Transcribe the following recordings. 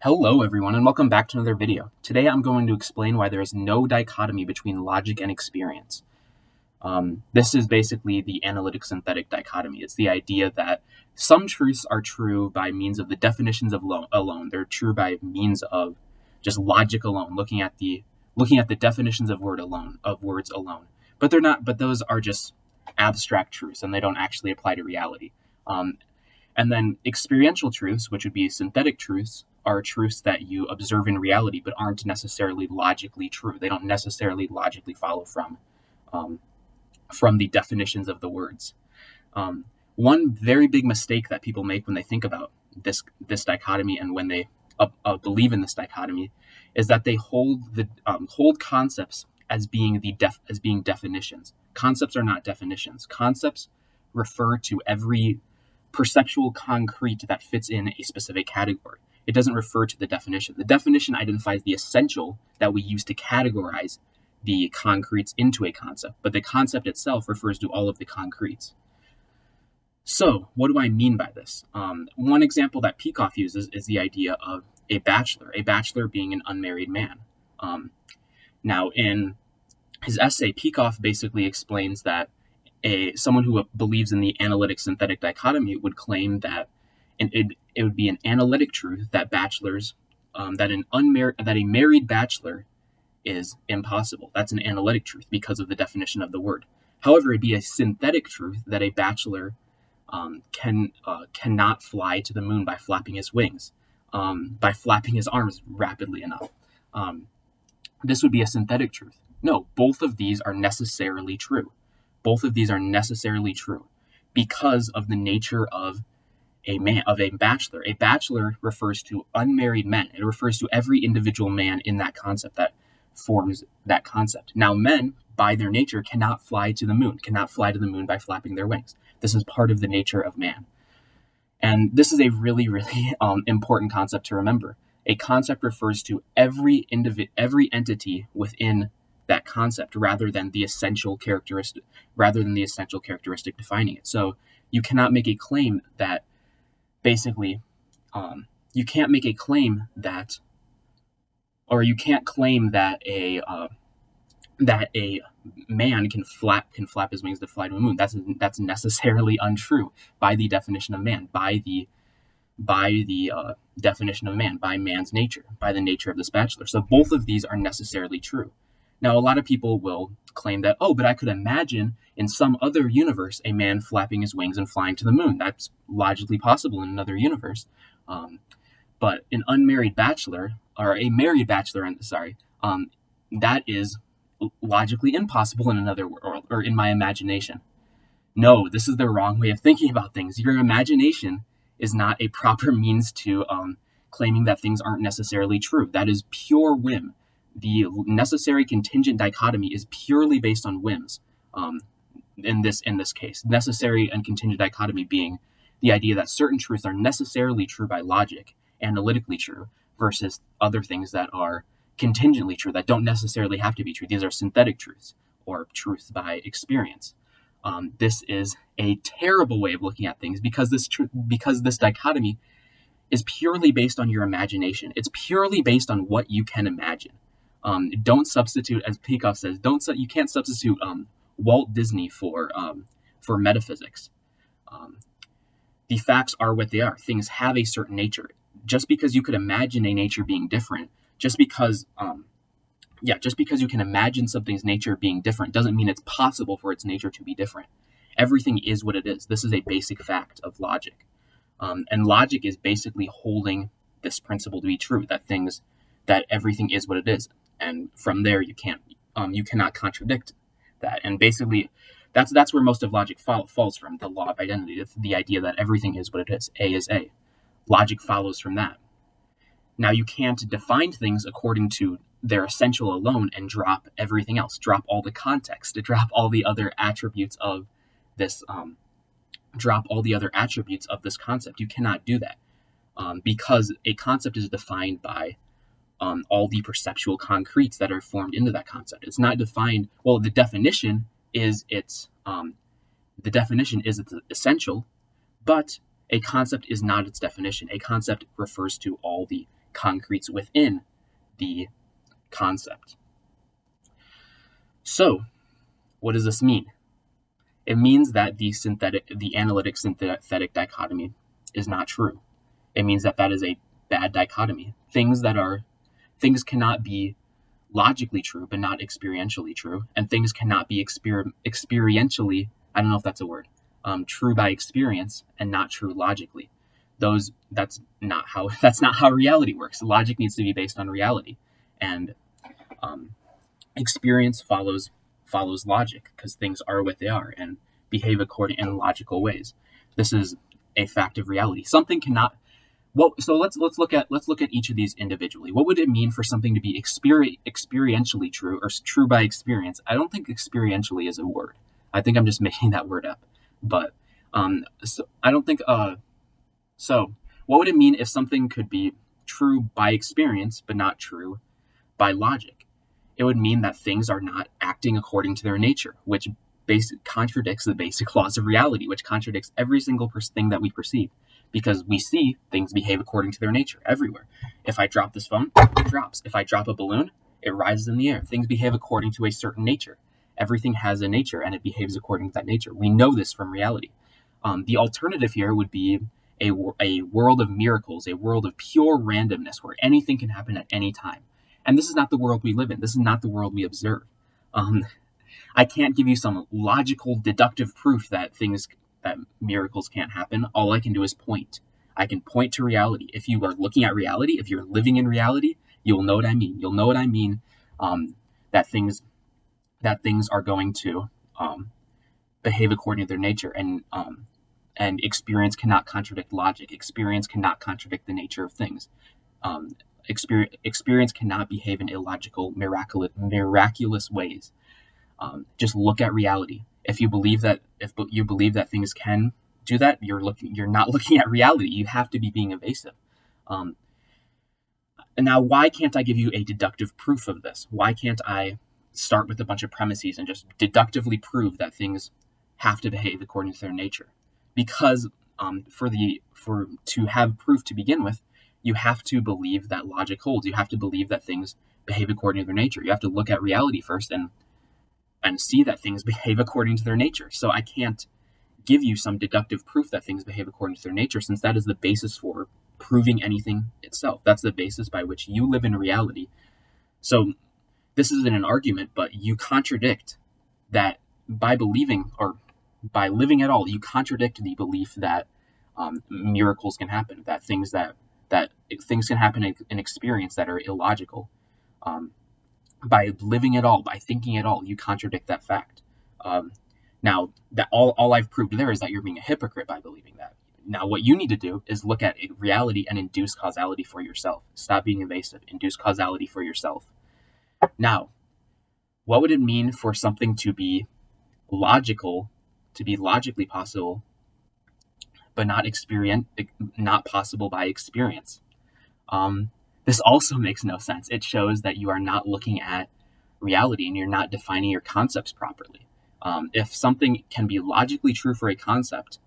Hello everyone and welcome back to another video. Today I'm going to explain why there is no dichotomy between logic and experience. This is basically the analytic-synthetic dichotomy. It's the idea that some truths are true by means of the definitions of alone. They're true by means of just logic alone, looking at the definitions of words alone. But they're not. But those are just abstract truths, and they don't actually apply to reality. And then experiential truths, which would be synthetic truths, are truths that you observe in reality but aren't necessarily logically true. They don't necessarily logically follow from the definitions of the words. One very big mistake that people make when they think about this dichotomy and when they believe in this dichotomy is that they hold concepts as being definitions. Concepts are not definitions. Concepts refer to every perceptual concrete that fits in a specific category. It doesn't refer to the definition. The definition identifies the essential that we use to categorize the concretes into a concept, but the concept itself refers to all of the concretes. So, what do I mean by this? One example that Peikoff uses is the idea of a bachelor being an unmarried man. Now, in his essay, Peikoff basically explains that someone who believes in the analytic-synthetic dichotomy would claim that it would be an analytic truth that a married bachelor is impossible. That's an analytic truth because of the definition of the word. However, it'd be a synthetic truth that a bachelor cannot fly to the moon by flapping his wings, by flapping his arms rapidly enough. This would be a synthetic truth. No, both of these are necessarily true. Both of these are necessarily true because of the nature of a bachelor. A bachelor refers to unmarried men. It refers to every individual man in that concept that forms that concept. Now, men, by their nature, cannot fly to the moon by flapping their wings. This is part of the nature of man. And this is a really, really important concept to remember. A concept refers to every entity within that concept rather than the essential characteristic defining it. So you cannot make a claim that basically you can't claim that a man can flap his wings to fly to a moon. That's necessarily untrue by the definition of man, by the definition of man, by man's nature, by the nature of this bachelor. So both of these are necessarily true. Now, a lot of people will claim that, but I could imagine in some other universe a man flapping his wings and flying to the moon. That's logically possible in another universe. But an unmarried bachelor, or a married bachelor, that is logically impossible in another world, or in my imagination. No, this is the wrong way of thinking about things. Your imagination is not a proper means to claiming that things aren't necessarily true. That is pure whim. The necessary contingent dichotomy is purely based on whims. In this case, necessary and contingent dichotomy being the idea that certain truths are necessarily true by logic, analytically true, versus other things that are contingently true, that don't necessarily have to be true. These are synthetic truths, or truths by experience. This is a terrible way of looking at things because this dichotomy is purely based on your imagination. It's purely based on what you can imagine. Don't substitute, as Peikoff says, you can't substitute Walt Disney for metaphysics. The facts are what they are. Things have a certain nature. Just because you could imagine a nature being different, just because you can imagine something's nature being different doesn't mean it's possible for its nature to be different. Everything is what it is. This is a basic fact of logic. And logic is basically holding this principle to be true, that everything is what it is. And from there, you cannot contradict that. And basically, that's where most of logic falls from, the law of identity. It's the idea that everything is what it is. A is A. Logic follows from that. Now, you can't define things according to their essential alone and drop everything else, drop all the context, drop all the other attributes of this, concept. You cannot do that because a concept is defined by all the perceptual concretes that are formed into that concept. It's not defined. Well, the definition is its essential, but a concept is not its definition. A concept refers to all the concretes within the concept. So, what does this mean? It means that the analytic-synthetic dichotomy is not true. It means that is a bad dichotomy. Things cannot be logically true, but not experientially true, and things cannot be experientially, I don't know if that's a word, true by experience and not true logically. That's not how reality works. Logic needs to be based on reality, and experience follows logic, because things are what they are and behave according in logical ways. This is a fact of reality. Something cannot. Well, so let's look at each of these individually. What would it mean for something to be experientially true or true by experience? I don't think experientially is a word. I think I'm just making that word up. But so I don't think. So what would it mean if something could be true by experience but not true by logic? It would mean that things are not acting according to their nature, which contradicts the basic laws of reality, which contradicts every single thing that we perceive, because we see things behave according to their nature everywhere. If I drop this phone, it drops. If I drop a balloon, it rises in the air. Things behave according to a certain nature. Everything has a nature, and it behaves according to that nature. We know this from reality. The alternative here would be a world of miracles, a world of pure randomness where anything can happen at any time. And this is not the world we live in. This is not the world we observe. I can't give you some logical, deductive proof that miracles can't happen. All I can do is point. I can point to reality. If you are looking at reality, if you're living in reality, you'll know what I mean. You'll know what I mean. That things are going to behave according to their nature, and experience cannot contradict logic. Experience cannot contradict the nature of things. Experience cannot behave in illogical, miraculous ways. Just look at reality. If you believe that things can do that, you're not looking at reality. You have to be being evasive. And now, why can't I give you a deductive proof of this? Why can't I start with a bunch of premises and just deductively prove that things have to behave according to their nature? Because to have proof to begin with, you have to believe that logic holds. You have to believe that things behave according to their nature. You have to look at reality first and see that things behave according to their nature. So I can't give you some deductive proof that things behave according to their nature, since that is the basis for proving anything itself. That's the basis by which you live in reality. So this isn't an argument, but you contradict that by believing, or by living at all, you contradict the belief that miracles can happen, that things can happen in experience that are illogical. By living at all, by thinking at all, you contradict that fact. Now, that all I've proved there is that you're being a hypocrite by believing that. Now, what you need to do is look at reality and induce causality for yourself. Stop being evasive. Induce causality for yourself. Now, what would it mean for something to be logical, to be logically possible, but not possible by experience? This also makes no sense. It shows that you are not looking at reality and you're not defining your concepts properly. If something can be logically true for a concept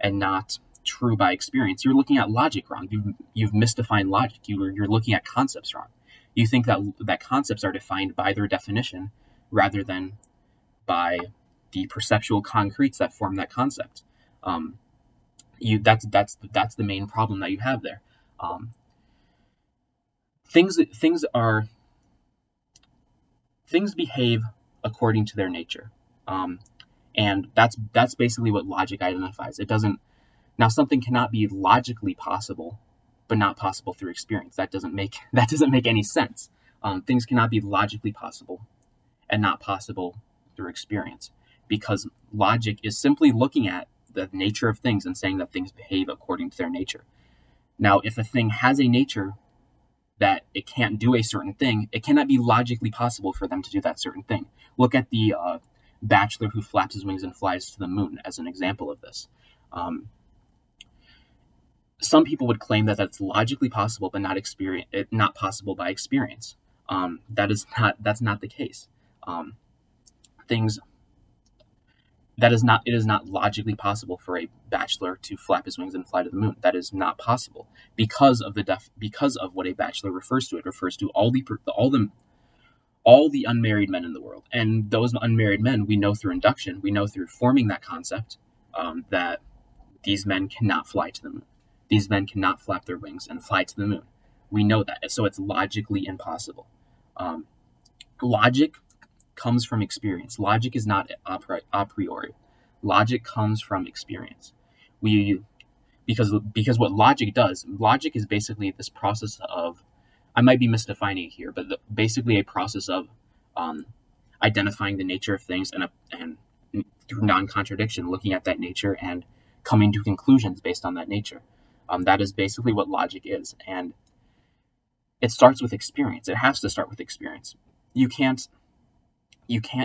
and not true by experience, you're looking at logic wrong. You've misdefined logic. You're looking at concepts wrong. You think that concepts are defined by their definition rather than by the perceptual concretes that form that concept. That's the main problem that you have there. Things behave according to their nature, and that's basically what logic identifies. It doesn't. Now, something cannot be logically possible, but not possible through experience. That doesn't make any sense. Things cannot be logically possible and not possible through experience, because logic is simply looking at the nature of things and saying that things behave according to their nature. Now, if a thing has a nature that it can't do a certain thing, it cannot be logically possible for them to do that certain thing. Look at the bachelor who flaps his wings and flies to the moon as an example of this. Some people would claim that that's logically possible, but not possible by experience. That's not the case. That is not, it is not logically possible for a bachelor to flap his wings and fly to the moon. That is not possible because of because of what a bachelor refers to. It refers to all the unmarried men in the world. And those unmarried men, we know through induction, we know through forming that concept, that these men cannot fly to the moon. These men cannot flap their wings and fly to the moon. We know that. So it's logically impossible. Logic comes from experience. Logic is not a priori. Logic comes from experience. Because what logic does, logic is basically this process of, I might be misdefining it here, but basically a process of identifying the nature of things and through non-contradiction, looking at that nature and coming to conclusions based on that nature. That is basically what logic is, and it starts with experience. It has to start with experience. You can't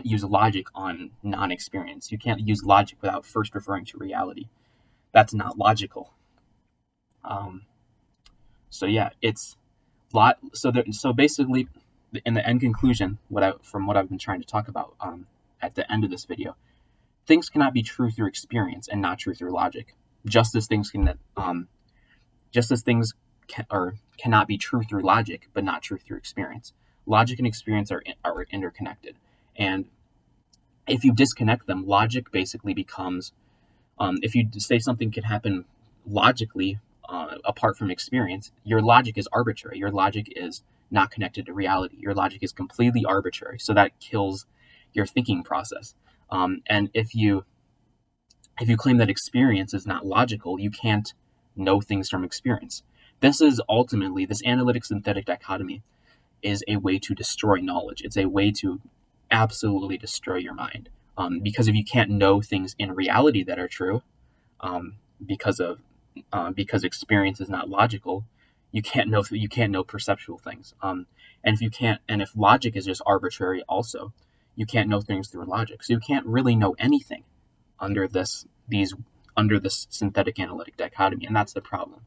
use logic on non-experience. You can't use logic without first referring to reality. That's not logical. So yeah, it's so basically, in the end conclusion, from what I've been trying to talk about at the end of this video, things cannot be true through experience and not true through logic. Just as things cannot be true through logic, but not true through experience. Logic and experience are interconnected, and if you disconnect them, logic basically becomes, if you say something can happen logically apart from experience, your logic is arbitrary. Your logic is not connected to reality. Your logic is completely arbitrary. So that kills your thinking process. And if you claim that experience is not logical, you can't know things from experience. This analytic-synthetic dichotomy is a way to destroy knowledge. It's a way to absolutely destroy your mind. Because if you can't know things in reality that are true, because experience is not logical, you can't know perceptual things. And if logic is just arbitrary, also, you can't know things through logic. So you can't really know anything under this synthetic analytic dichotomy, and that's the problem.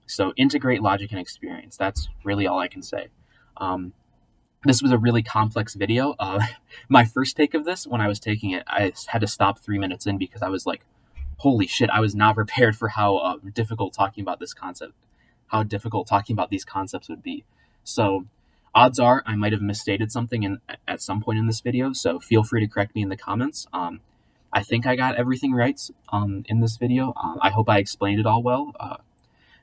So integrate logic and experience. That's really all I can say. This was a really complex video. My first take of this, when I was taking it, I had to stop 3 minutes in because I was like, holy shit, I was not prepared for how difficult talking about these concepts would be. So odds are I might have misstated something at some point in this video, so feel free to correct me in the comments. I think I got everything right in this video. I hope I explained it all well.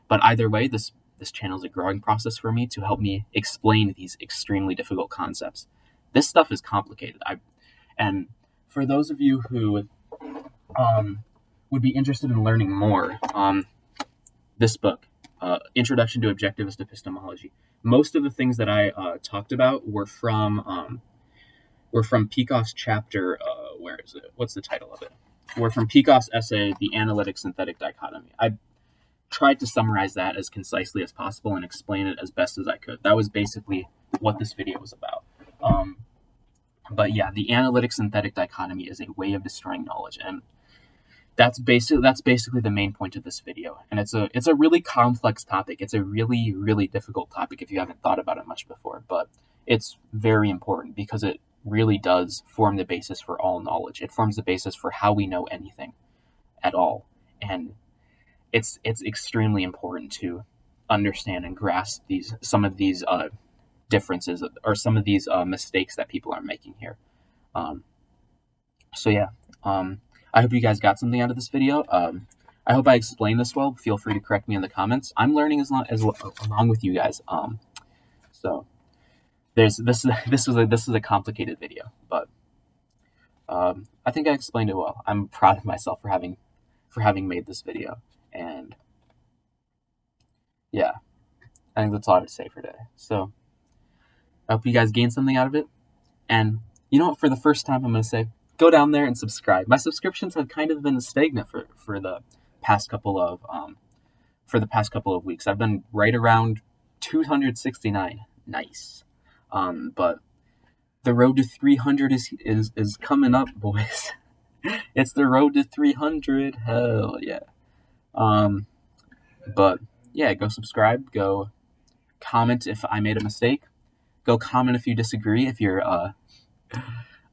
But either way, this channel is a growing process for me to help me explain these extremely difficult concepts. This stuff is complicated. And for those of you who would be interested in learning more, this book, Introduction to Objectivist Epistemology. Most of the things that I talked about were from Peikoff's chapter. Where is it? What's the title of it? Were from Peikoff's essay, The Analytic-Synthetic Dichotomy. I tried to summarize that as concisely as possible and explain it as best as I could. That was basically what this video was about. But yeah, the analytic-synthetic dichotomy is a way of destroying knowledge, and that's basically the main point of this video. And it's a really complex topic. It's a really, really difficult topic if you haven't thought about it much before, but it's very important because it really does form the basis for all knowledge. It forms the basis for how we know anything at all. And it's extremely important to understand and grasp some of these differences or some of these mistakes that people are making here. So yeah, I hope you guys got something out of this video. I hope I explained this well. Feel free to correct me in the comments. I'm learning along with you guys. So this is a complicated video, but I think I explained it well. I'm proud of myself for having made this video, and yeah, I think that's all I have to say for today. So I hope you guys gained something out of it, and you know what? For the first time, I'm gonna say, go down there and subscribe. My subscriptions have kind of been stagnant for the past couple of weeks. I've been right around 269. Nice. But the road to 300 is coming up, boys. It's the road to 300. Hell yeah. But yeah, go subscribe. Go comment if I made a mistake. Go comment if you disagree. If you're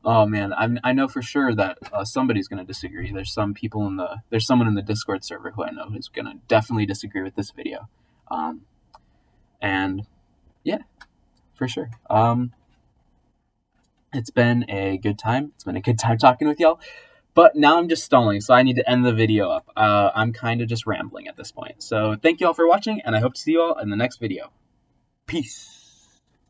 Oh man, I know for sure that somebody's going to disagree. There's someone in the Discord server who I know who's going to definitely disagree with this video, um, and yeah, for sure. It's been a good time. It's been a good time talking with y'all. But now I'm just stalling, so I need to end the video up. I'm kind of just rambling at this point. So thank you all for watching, and I hope to see you all in the next video. Peace.